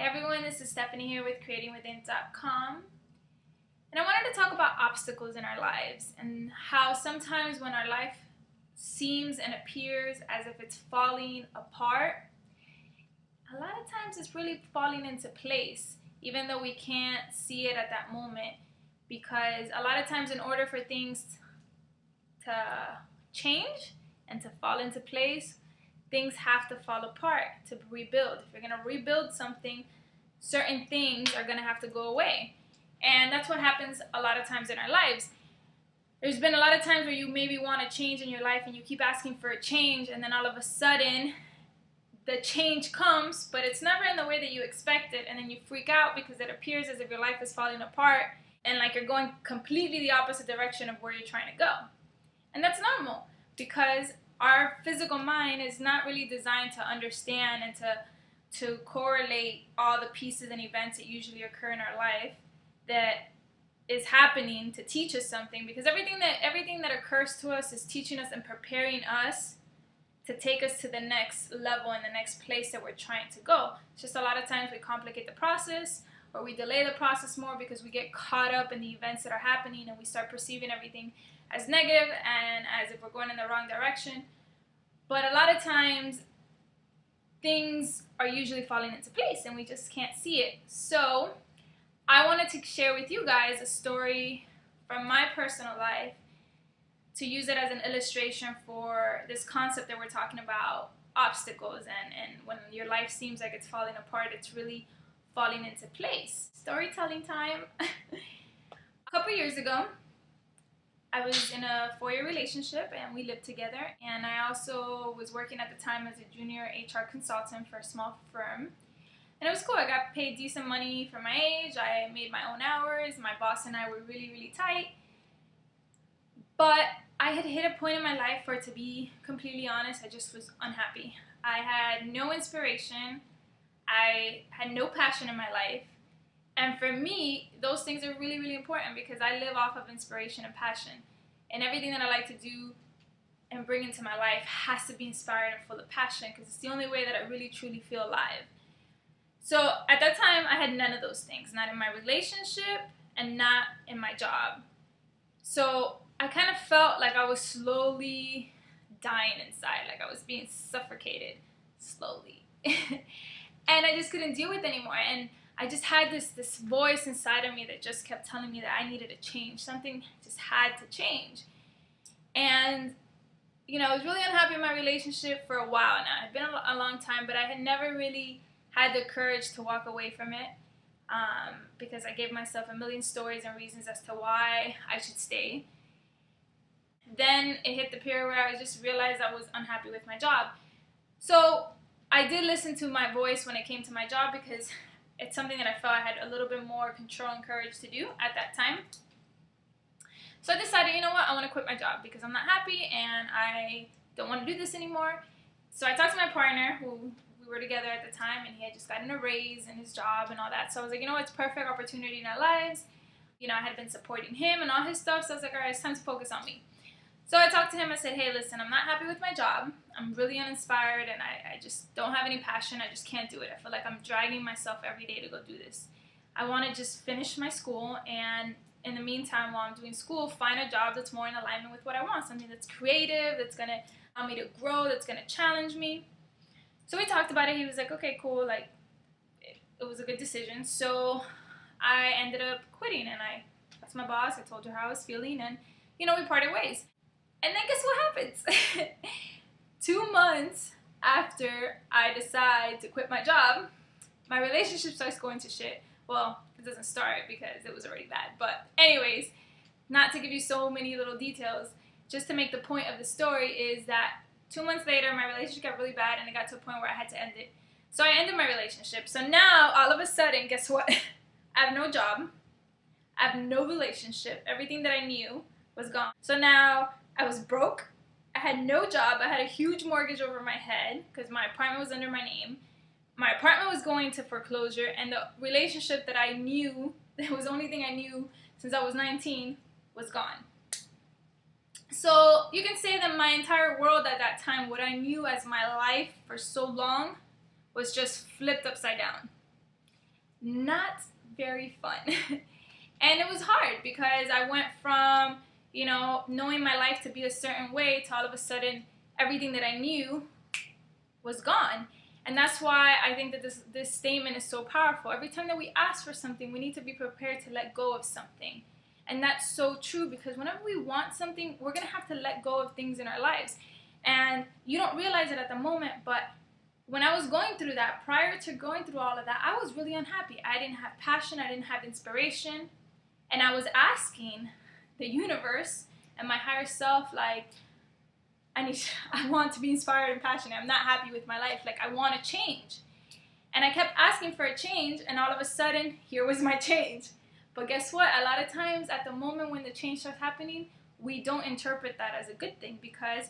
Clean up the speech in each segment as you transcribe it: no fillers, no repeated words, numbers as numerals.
Hey everyone, this is Stephanie here with creatingwithin.com, and I wanted to talk about obstacles in our lives and how sometimes when our life seems and appears as if it's falling apart, a lot of times it's really falling into place even though we can't see it at that moment, because a lot of times in order for things to change and to fall into place, things have to fall apart to rebuild. If you're going to rebuild something, certain things are going to have to go away. And that's what happens a lot of times in our lives. There's been a lot of times where you maybe want a change in your life and you keep asking for a change, and then all of a sudden the change comes, but it's never in the way that you expected, and then you freak out because it appears as if your life is falling apart and like you're going completely the opposite direction of where you're trying to go. And that's normal, because our physical mind is not really designed to understand and to correlate all the pieces and events that usually occur in our life that is happening to teach us something, because everything that occurs to us is teaching us and preparing us to take us to the next level and the next place that we're trying to go. It's just a lot of times we complicate the process, or we delay the process more because we get caught up in the events that are happening and we start perceiving everything as negative and as if we're going in the wrong direction. But a lot of times things are usually falling into place and we just can't see it. So I wanted to share with you guys a story from my personal life to use it as an illustration for this concept that we're talking about, obstacles, and when your life seems like it's falling apart, it's really falling into place. Storytelling time. A couple years ago, I was in a 4-year relationship and we lived together, and I also was working at the time as a junior HR consultant for a small firm. And it was cool. I got paid decent money for my age. I made my own hours. My boss and I were really, really tight. But I had hit a point in my life where, to be completely honest, I just was unhappy. I had no inspiration. I had no passion in my life. And for me, those things are really, really important, because I live off of inspiration and passion. And everything that I like to do and bring into my life has to be inspired and full of passion, because it's the only way that I really, truly feel alive. So at that time, I had none of those things, not in my relationship and not in my job. So I kind of felt like I was slowly dying inside, like I was being suffocated slowly. And I just couldn't deal with it anymore. And I just had this voice inside of me that just kept telling me that I needed to change. Something just had to change. And, I was really unhappy in my relationship for a while now. It had been a long time, but I had never really had the courage to walk away from it, because I gave myself a million stories and reasons as to why I should stay. Then it hit the period where I just realized I was unhappy with my job. So I did listen to my voice when it came to my job, because it's something that I felt I had a little bit more control and courage to do at that time. So I decided, you know what, I want to quit my job because I'm not happy and I don't want to do this anymore. So I talked to my partner, who we were together at the time, and he had just gotten a raise in his job and all that. So I was like, you know what, it's a perfect opportunity in our lives. I had been supporting him and all his stuff. So I was like, all right, it's time to focus on me. So I talked to him. I said, hey, listen, I'm not happy with my job. I'm really uninspired, and I just don't have any passion. I just can't do it. I feel like I'm dragging myself every day to go do this. I want to just finish my school, and in the meantime, while I'm doing school, find a job that's more in alignment with what I want, something that's creative, that's going to allow me to grow, that's going to challenge me. So we talked about it. He was like, okay, cool. Like, it was a good decision. So I ended up quitting, and I talked to my boss. I told her how I was feeling, and, we parted ways. And then guess what happens? 2 months after I decide to quit my job, my relationship starts going to shit. Well, it doesn't start because it was already bad. But anyways, not to give you so many little details, just to make the point of the story is that 2 months later, my relationship got really bad, and it got to a point where I had to end it. So I ended my relationship. So now, all of a sudden, guess what? I have no job. I have no relationship. Everything that I knew was gone. So now I was broke. I had no job. I had a huge mortgage over my head because my apartment was under my name. My apartment was going to foreclosure, and the relationship that I knew, that was the only thing I knew since I was 19, was gone. So you can say that my entire world at that time, what I knew as my life for so long, was just flipped upside down. not very fun. And it was hard because I went from, knowing my life to be a certain way to all of a sudden everything that I knew was gone. And that's why I think that this statement is so powerful. Every time that we ask for something, we need to be prepared to let go of something. And that's so true, because whenever we want something, we're going to have to let go of things in our lives. And you don't realize it at the moment, but when I was going through that, prior to going through all of that, I was really unhappy. I didn't have passion, I didn't have inspiration. And I was asking the universe and my higher self, like, I want to be inspired and passionate. I'm not happy with my life. Like, I want to change. And I kept asking for a change, and all of a sudden, here was my change. But guess what? A lot of times, at the moment when the change starts happening, we don't interpret that as a good thing, because,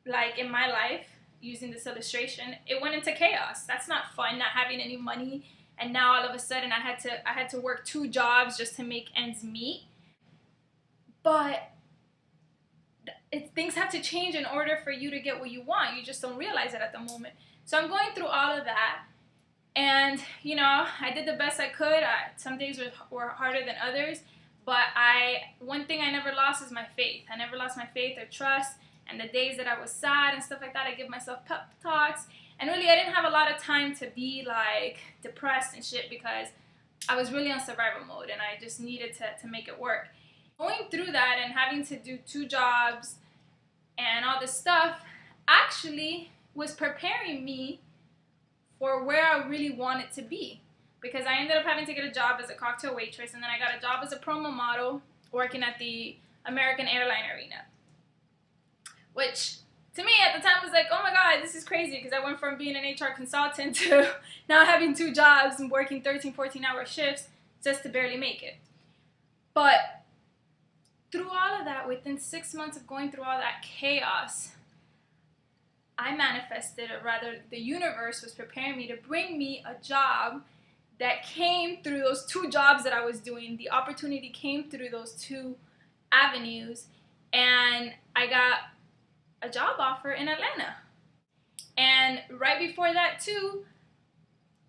like in my life, using this illustration, it went into chaos. That's not fun, not having any money. And now all of a sudden, I had to work 2 jobs just to make ends meet. But things have to change in order for you to get what you want. You just don't realize it at the moment. So I'm going through all of that, and I did the best I could. Some days were harder than others, but one thing I never lost is my faith. I never lost my faith or trust. And the days that I was sad and stuff like that, I give myself pep talks. And really, I didn't have a lot of time to be like depressed and shit, because I was really on survival mode and I just needed to make it work. Going through that and having to do 2 jobs and all this stuff actually was preparing me for where I really wanted to be, because I ended up having to get a job as a cocktail waitress, and then I got a job as a promo model working at the American Airline Arena, which to me at the time was like, oh my god, this is crazy, because I went from being an HR consultant to now having 2 jobs and working 13, 14-hour shifts just to barely make it. But through all of that, within 6 months of going through all that chaos, I manifested, or rather the universe was preparing me to bring me a job that came through those 2 jobs that I was doing. The opportunity came through those 2 avenues, and I got a job offer in Atlanta. And right before that too,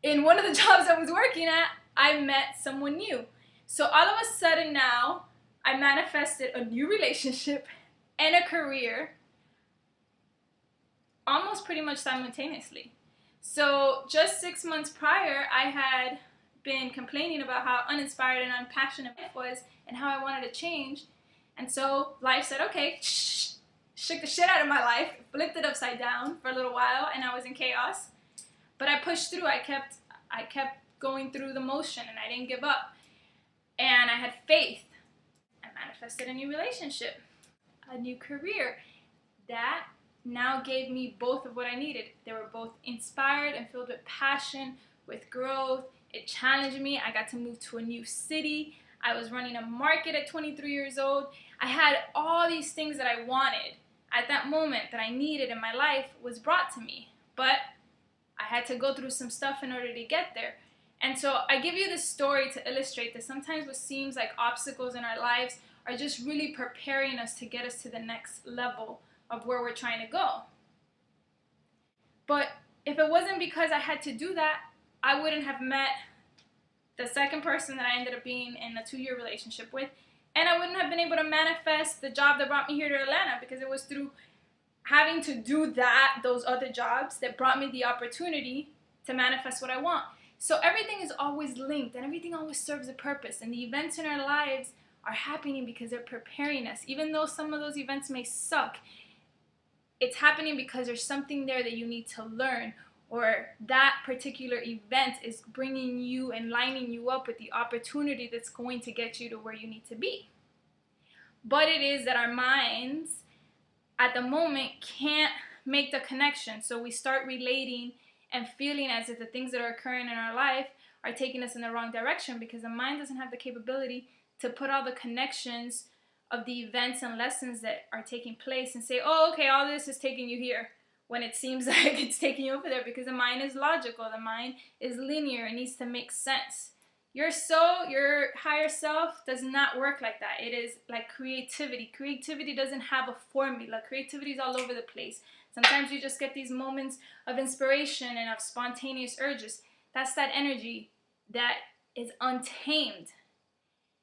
in one of the jobs I was working at, I met someone new. So all of a sudden now, I manifested a new relationship and a career almost pretty much simultaneously. So just 6 months prior, I had been complaining about how uninspired and unpassionate life was and how I wanted to change. And so life said, okay, shook the shit out of my life, flipped it upside down for a little while, and I was in chaos. But I pushed through. I kept going through the motion, and I didn't give up. And I had faith. I manifested a new relationship, a new career. That now gave me both of what I needed. They were both inspired and filled with passion, with growth. It challenged me. I got to move to a new city. I was running a market at 23 years old. I had all these things that I wanted at that moment that I needed in my life was brought to me. But I had to go through some stuff in order to get there. And so I give you this story to illustrate that sometimes what seems like obstacles in our lives are just really preparing us to get us to the next level of where we're trying to go. But if it wasn't because I had to do that, I wouldn't have met the second person that I ended up being in a 2-year relationship with, and I wouldn't have been able to manifest the job that brought me here to Atlanta, because it was through having to do those other jobs that brought me the opportunity to manifest what I want. So everything is always linked, and everything always serves a purpose, and the events in our lives are happening because they're preparing us. Even though some of those events may suck, it's happening because there's something there that you need to learn, or that particular event is bringing you and lining you up with the opportunity that's going to get you to where you need to be. But it is that our minds at the moment can't make the connection. So we start relating and feeling as if the things that are occurring in our life are taking us in the wrong direction, because the mind doesn't have the capability to put all the connections of the events and lessons that are taking place and say, oh, okay, all this is taking you here, when it seems like it's taking you over there, because the mind is logical, the mind is linear, it needs to make sense. Your soul, your higher self does not work like that. It is like creativity. Creativity doesn't have a formula. Creativity is all over the place. Sometimes you just get these moments of inspiration and of spontaneous urges. That's that energy. that is untamed.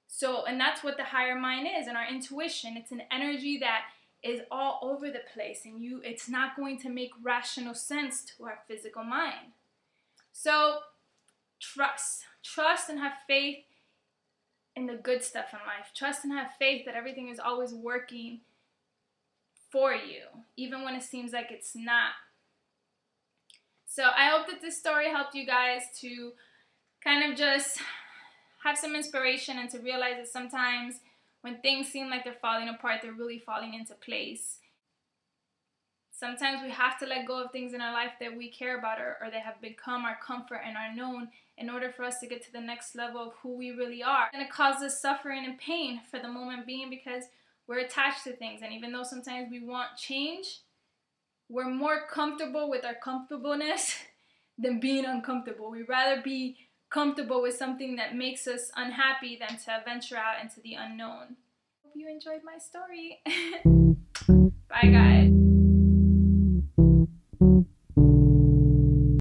So, and that's what the higher mind is, and our intuition. It's an energy that is all over the place, and it's not going to make rational sense to our physical mind. So trust and have faith in the good stuff in life. Trust and have faith that everything is always working for you, even when it seems like it's not. So I hope that this story helped you guys to kind of just have some inspiration and to realize that sometimes when things seem like they're falling apart, they're really falling into place. Sometimes we have to let go of things in our life that we care about, or they have become our comfort and our known, in order for us to get to the next level of who we really are. And it causes suffering and pain for the moment being, because we're attached to things. And even though sometimes we want change, we're more comfortable with our comfortableness than being uncomfortable. We'd rather be comfortable with something that makes us unhappy than to venture out into the unknown. Hope you enjoyed my story. Bye guys.